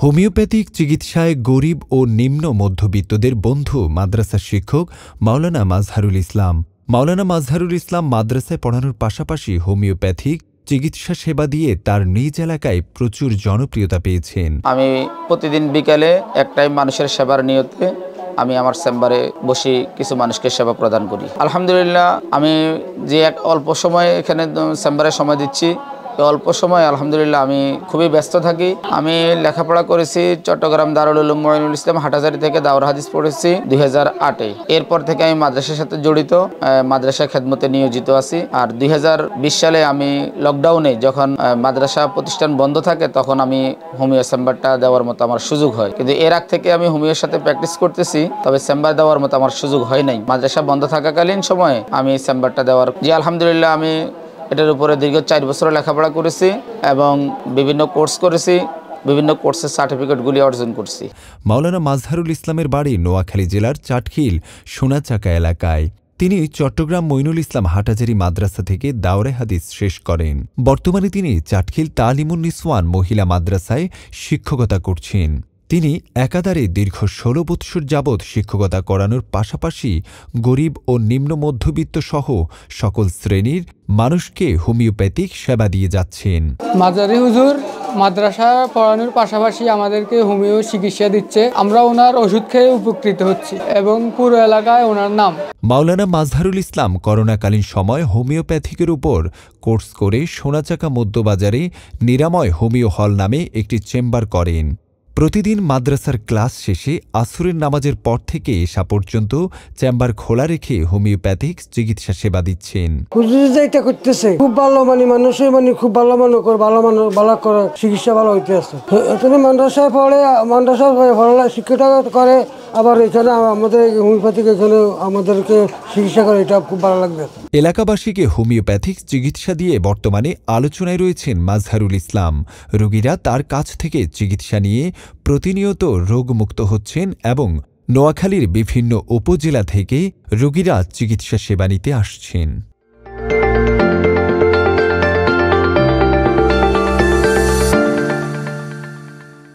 Homeopathic চিকিৎসায় গরিব ও নিম্ন মধ্যবিত্তদের বন্ধু মাদ্রাসার শিক্ষক মাওলানা মাজহারুল ইসলাম। মাওলানা মাজহারুল ইসলাম মাদ্রাসায় পড়ানোর পাশাপাশি হোমিওপ্যাথিক চিকিৎসা সেবা দিয়ে তার নিজ এলাকায় প্রচুর জনপ্রিয়তা পেয়েছেন। আমি প্রতিদিন বিকালে এক টাইম মানুষের সেবার নিয়তে আমি আমার চেম্বারে বসে কিছু মানুষকে সেবা প্রদান করি। আলহামদুলিল্লাহ, আমি যে এক অল্প সময় এখানে চেম্বারে সময় দিচ্ছি, অল্প সময় আলহামদুলিল্লাহ আমি খুবই ব্যস্ত থাকি। আমি লেখাপড়া করেছি চট্টগ্রাম দারুল উলুম মঈনুল ইসলাম হাটহাজারী থেকে দাওরা হাদিস পড়েছি 2008-এ। এরপর থেকে আমি মাদ্রাসার সাথে জড়িত, মাদ্রাসা খেদমতে নিয়োজিত আছি। আর 2020 সালে আমি লকডাউনে যখন মাদ্রাসা প্রতিষ্ঠান বন্ধ থাকে তখন আমি হোমিও চেম্বারটা দেওয়ার মতো আমার সুযোগ হয়। কিন্তু এর আগ থেকে আমি হোমিওর সাথে প্র্যাকটিস করতেছি, তবে চেম্বার দেওয়ার মতো আমার সুযোগ হয় নাই। মাদ্রাসা বন্ধ থাকাকালীন সময়ে আমি চেম্বারটা দেওয়ার আলহামদুলিল্লাহ আমি এটার উপরে দীর্ঘ 4 বছর লেখাপড়া করেছি এবং বিভিন্ন কোর্স করেছি, বিভিন্ন কোর্সের সার্টিফিকেটগুলি অর্জন করছি। মাওলানা মাজহারুল ইসলামের বাড়ি নোয়াখালী জেলার চাটখিল সোনাচাকা এলাকায়। তিনি চট্টগ্রাম মঈনুল ইসলাম হাটহাজারী মাদ্রাসা থেকে দাওরে হাদিস শেষ করেন। বর্তমানে তিনি চাটখিল তালিমুন নিসওয়ান মহিলা মাদ্রাসায় শিক্ষকতা করছেন। তিনি একাধারে দীর্ঘ 16 বৎসর যাবৎ শিক্ষকতা করানোর পাশাপাশি গরিব ও নিম্ন মধ্যবিত্ত সহ সকল শ্রেণীর মানুষকে হোমিওপ্যাথিক সেবা দিয়ে যাচ্ছেন। মাজারি হুজুর মাদ্রাসা পড়ানোর পাশাপাশি আমাদেরকে হোমিও চিকিৎসা দিচ্ছে। আমরা ওনার ওষুধ খেয়ে উপকৃত হচ্ছি এবং পুরো এলাকায় ওনার নাম। মাওলানা মাজহারুল ইসলাম করোনাকালীন সময় হোমিওপ্যাথিকের উপর কোর্স করে সোনাচাকা মধ্যবাজারে নিরাময় হোমিও হল নামে একটি চেম্বার করেন। প্রতিদিন মাদ্রাসার ক্লাস শেষে আসরের নামাজের পর থেকে এসা পর্যন্ত চেম্বার খোলা রেখে হোমিওপ্যাথিক চিকিৎসা সেবা দিচ্ছেন। এটা করতেছে খুব ভালো, মানুষের খুব ভালো ভালো করে চিকিৎসা ভালো হইতে আছে। এখানে মাদ্রাসায় পড়ে, মাদ্রাসায় শিক্ষা করে, আবার এখানে আমাদের হোমিওপ্যাথিক এখানে আমাদেরকে চিকিৎসা করে, এটা খুব ভালো লাগবে। এলাকাবাসীকে হোমিওপ্যাথিক চিকিৎসা দিয়ে বর্তমানে আলোচনায় রয়েছেন মাজহারুল ইসলাম। রোগীরা তার কাছ থেকে চিকিৎসা নিয়ে প্রতিনিয়ত রোগমুক্ত হচ্ছেন এবং নোয়াখালীর বিভিন্ন উপজেলা থেকে রোগীরা চিকিৎসা সেবা নিতে আসছেন।